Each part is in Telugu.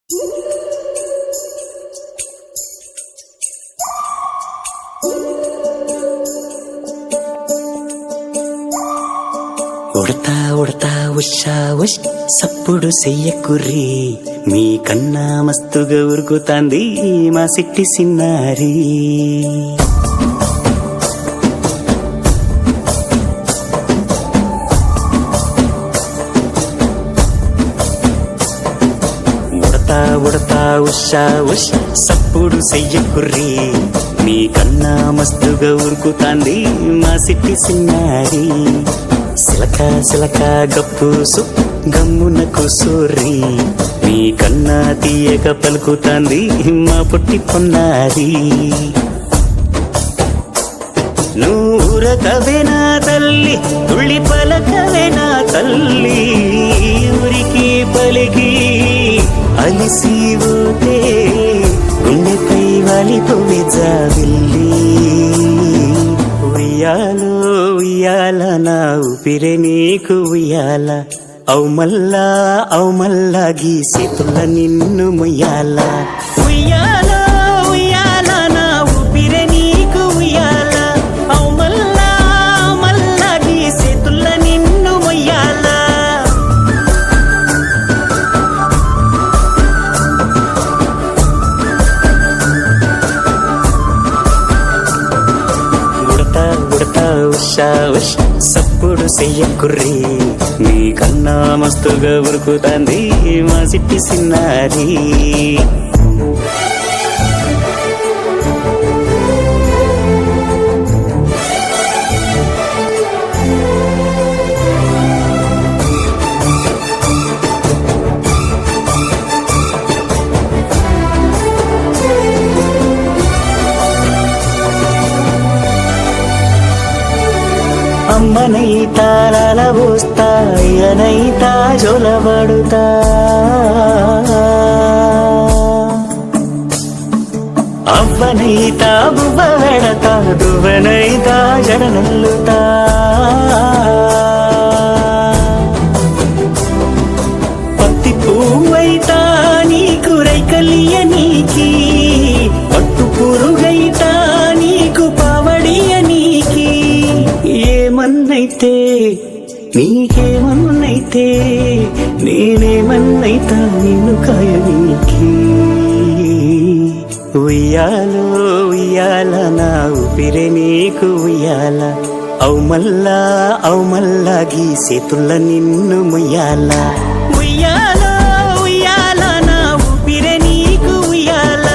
ఉడతా ఉడతా ఉషా ఉష్ సప్పుడు చెయ్యకుర్రి, మీ కన్నా మస్తుగా ఉరుకుతాంది మా సిట్టి సిన్నారి. ఉడతా ఉడతా ఉషా ఉష్ సప్పుడు చెయ్యకుర్రి, మీ కన్నా మస్తుగా ఉరుకుతాంది మా సిట్టి సిన్నారి. సిలక సిలక గప్పుసు గమ్మున కూసూరి, మీ కన్నా తీయక పలుకుతాంది మా పుట్టి పొన్నారి. నూరకవేనా తల్లి తుళ్ళి పలకవేనా తల్లి, ఊరికి పలికి అలిసిపోతే గుండెపై వాలిపోవే జాబిల్లి. ఉయ్యాలో ఉయ్యాల నా ఊపిరే నీకు ఉయ్యాల, అవు మల్లా గీసేతుల నిన్ను ముయ్యాల. ఉయ్యాలో ఉయ్యాల నా ఊపిరే నీకు ఉయ్యాల, అవు మల్లా గీసేతుల నిన్ను ముయ్యాల. ఉషా ఉష్ సప్పుడు చెయ్యకుర్రి, మీ కన్నా మస్తుగా ఉరుకుతాంది మా సిట్టి సిన్నారి. అమ్మనైతా లాలబోస్తా, అయ్యనైతా జొలబడుతా, అవ్వనైతా బువ్వ వెడతా, దువ్వనైతా జడనల్లుతా. పత్తి పువ్వైతా నీకు రైకలియ నీకి, పట్టు పురుగైతా నీకు పావడియ నీకి. ఏమన్నైతే నీకేమన్నైతే నేనేమన్నైతా నిన్ను కాయనీకి. ఉయ్యాలో ఉయ్యాల నా ఊపిరే నీకు ఉయ్యాల, అవు మల్లా గీసేతుల నిన్ను ముయ్యాల. ఉయ్యాలో ఉయ్యాల నా ఊపిరే నీకు ఉయ్యాల,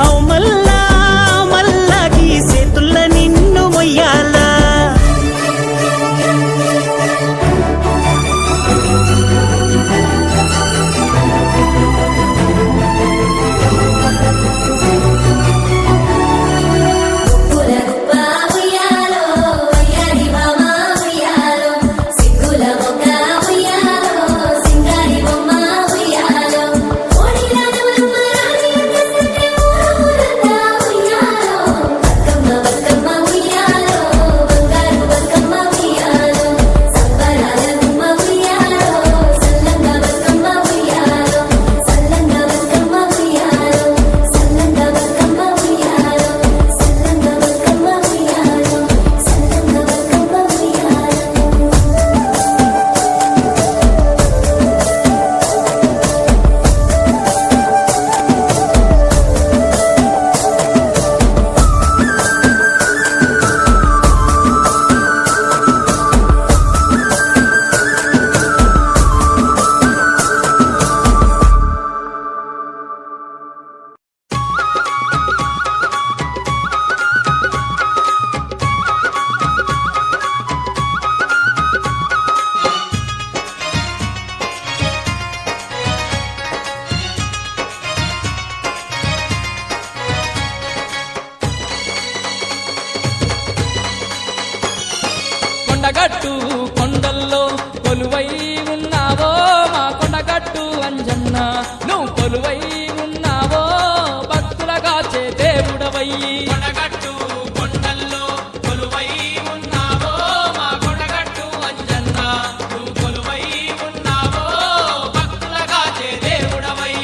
అవు మల్లా గీసేతుల నిన్ను ముయ్యాల. కొండగట్టు కొండల్లో కొలువై ఉన్నావో మా కొండగట్టు అంజన్న, నువ్వు కొలువై ఉన్నావో భక్తులగా చే దేవుడవై. కొండగట్టు కొండల్లో కొలువై ఉన్నావో మా కొండగట్టు అంజన్న, నువ్వు కొలువై ఉన్నావో భక్తులగా చే దేవుడవై.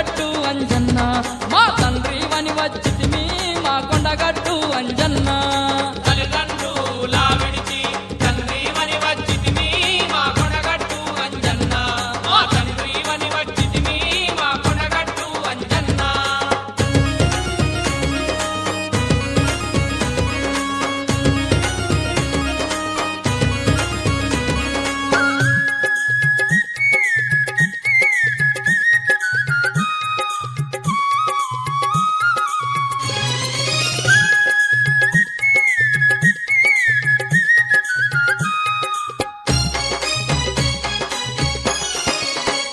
కొండగట్టు అంజన్న మా తండ్రి వని వచ్చితిమి మా కొండగట్టు అంజన్న తల్లిదండ్రుల విడిచి తండ్రి వని వచ్చితిమి మా కొండగట్టు అంజన్న మా తండ్రి వని వచ్చితిమి మా కొండగట్టు అంజన్న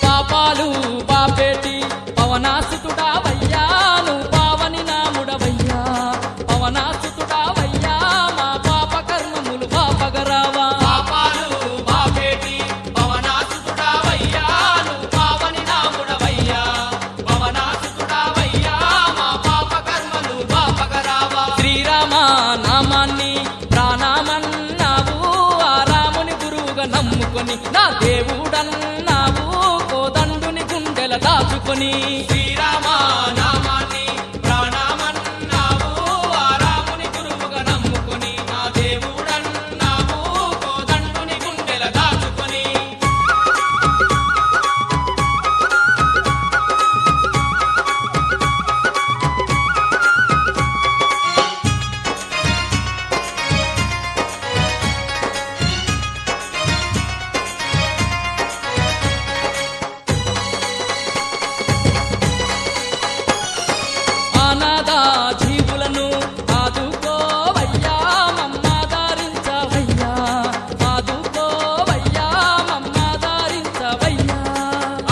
పాపాలు బాపేటి పవనాసుతుడా వయ్యా నువ్వు పావని నాముడవయ్యా పవనాసుతుడా వయ్యా మా పాప కర్మములు పాపగరావా పాపాలు బాపేటి పవనాసుతుడావయ్యా నువ్వు పావని నాముడవయ్యా పవనాసుతుడావయ్యా మా పాప కర్మలు పాపగరావా శ్రీరామ నామాన్ని ప్రాణమన్నావు ఆ రాముని గురువుగా నమ్ముకొని నా దేవుడన్నావు కోదండుని గుండెల దాచుకొని శ్రీరామ నామాన్ని ప్రాణమన్నావు ఆ రాముని గురువుగా నమ్ముకొని నా దేవుడన్నావు కోదండుని గుండెల దాచుకొని అనాథ జీవులను ఆదుకోవయ్యా మమ్మాదారించవయ్యా ఆదుకోవయ్యా మమ్మాదారించవయ్యా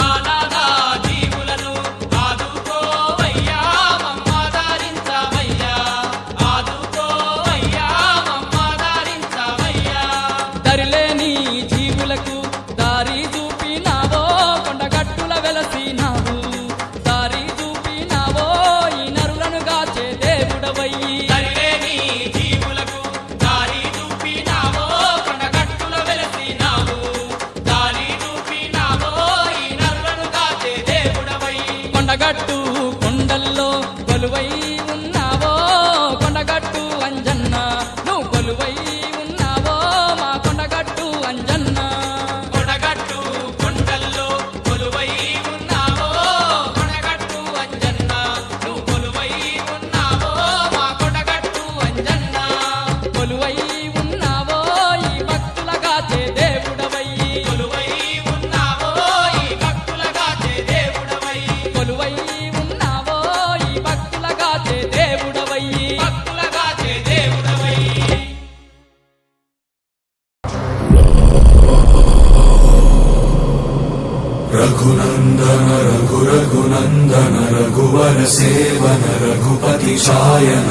అనాథ జీవులను ఆదుకోవయ్యా మమ్మాదారించవయ్యా ఆదుకోవయ్యా మమ్మాదారించవయ్యా దరిలేని జీవులకు దారి చూపినావో కొండగట్టుల వెలసినావు దారి చూపినావో ఈ నరులను గాచే దేవుడవయ్యి తల్లిలేని జీవులకు దారి చూపినావో కొండగట్టుల వెలసినావు దారి చూపినావో ఈ నరులను కాచే దేవుడవై కొండగట్టు కొండల్లో కొలువై ఉన్నావో కొండగట్టు అంజన్న నువ్వు కొలువై ఉన్నావో మా కొండగట్టు అంజన్న కొండగట్టు కొండల్లో కొలువై ఉన్నావో కొండగట్టు అంజన్న నువ్వు కొలువై ఉన్నావో మా కొండగట్టు అంజన్న కొలువై ఉన్నావో ఈ భక్తులగాచే దేవుడవయ్యి కొలువై ఉన్నావో ఈ భక్తులగాచే దేవుడవై కొలువై ఉన్నావో ఈ భక్తులగాచే దేవుడవయ్యి భక్తులగాచే దేవుడవై रघुनन्दन रघुरघुनन्दन रघुवर सेवन रघुपति शायन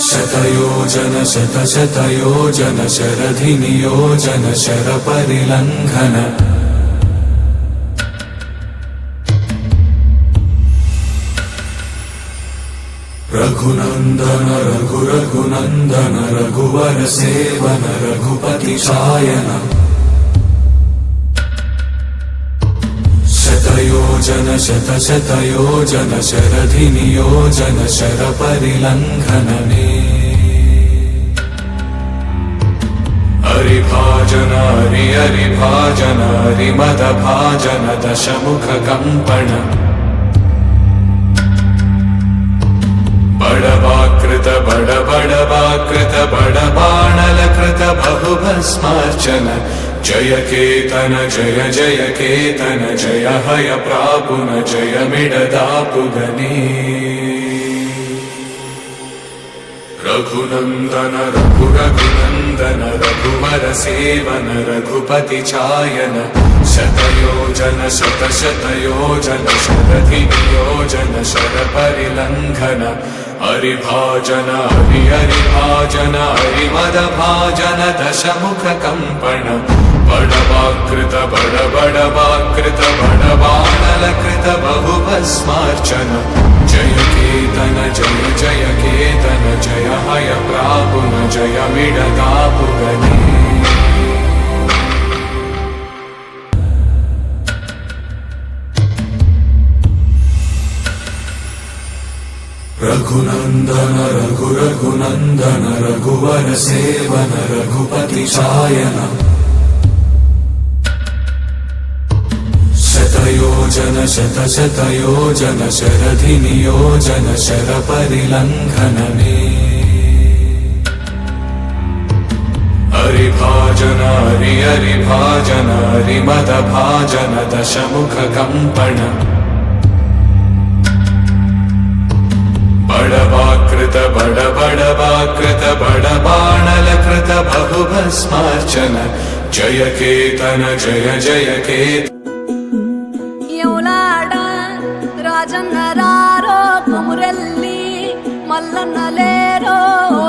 शतयोजन शतशतयोजन शरधि नियोजन शरपरिलङ्घन रघुनन्दन रघुरघुनन्दन रघुवर सेवन रघुपति शायन शतयोजन शतशतयोजन शरधि नियोजन शरपरिलङ्घनने हरिभाजन हरिभाजन हरिमदभाजन दशमुखकम्पण बडवाकृत बडवाकृत बडबाणलकृत बहुभस्मार्चन जय केतन जय जय केतन जय हय प्रापुन जय मिडदापुगने रघुनन्दन रघुरघुनन्दन रघुवर सेवन रघुपति चायन शतयोजन शतशतयोजन शरधि नियोजन शरपरिलङ्घन हरिभाजन हरिभाजन हरिमदभाजन दशमुखकम्पण बडवाकृत बडवाकृत बडबाणलकृत बहुभस्मार्चन जय केतन जय जय केतन जय हय प्रापुन जय मिडदापुगने रघुनन्दन रघु रघुनन्दन रघुवर सेवन रघुपति चायन शतयोजन शतशतयोजन शरधि नियोजन शर परिलङ्घन मे हरिभाजन हरिभाजन हरिमद भाजन दशमुख कंपन बड़वाकृत बड़वाकृत बड़बाणलकृत बहुभस्मार्चन जय केतन जय जय केतन ఎవలాడ రాజన్న రారో కొమురెల్లి మల్లన్న లేరో ఓ